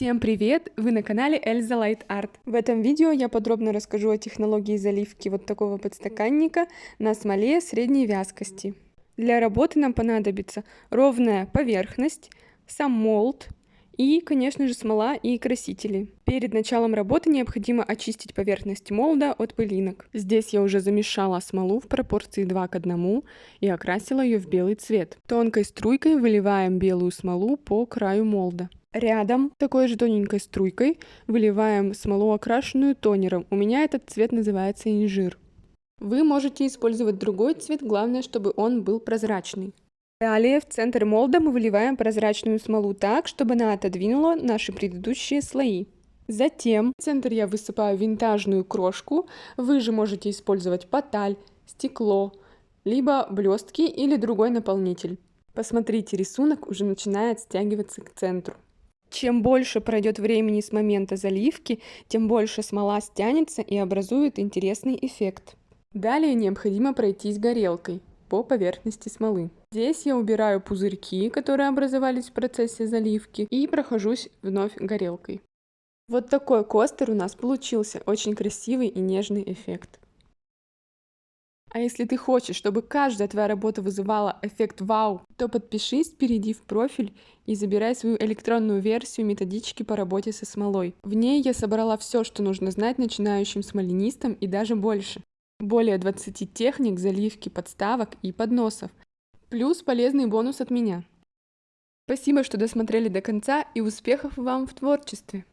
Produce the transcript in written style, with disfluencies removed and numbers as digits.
Всем привет! Вы на канале Эльза Light Art. В этом видео я подробно расскажу о технологии заливки вот такого подстаканника на смоле средней вязкости. Для работы нам понадобится ровная поверхность, сам молд и, конечно же, смола и красители. Перед началом работы необходимо очистить поверхность молда от пылинок. Здесь я уже замешала смолу в пропорции 2 к 1 и окрасила ее в белый цвет. Тонкой струйкой выливаем белую смолу по краю молда. Рядом такой же тоненькой струйкой выливаем смолу, окрашенную тонером. У меня этот цвет называется инжир. Вы можете использовать другой цвет, главное, чтобы он был прозрачный. Далее в центр молда мы выливаем прозрачную смолу так, чтобы она отодвинула наши предыдущие слои. Затем в центр я высыпаю винтажную крошку. Вы же можете использовать поталь, стекло, либо блестки или другой наполнитель. Посмотрите, рисунок уже начинает стягиваться к центру. Чем больше пройдет времени с момента заливки, тем больше смола стянется и образует интересный эффект. Далее необходимо пройтись горелкой по поверхности смолы. Здесь я убираю пузырьки, которые образовались в процессе заливки, и прохожусь вновь горелкой. Вот такой костер у нас получился, очень красивый и нежный эффект. А если ты хочешь, чтобы каждая твоя работа вызывала эффект вау, то подпишись, перейди в профиль и забирай свою электронную версию методички по работе со смолой. В ней я собрала все, что нужно знать начинающим смолянистам и даже больше. Более 20 техник заливки подставок и подносов. Плюс полезный бонус от меня. Спасибо, что досмотрели до конца, и успехов вам в творчестве!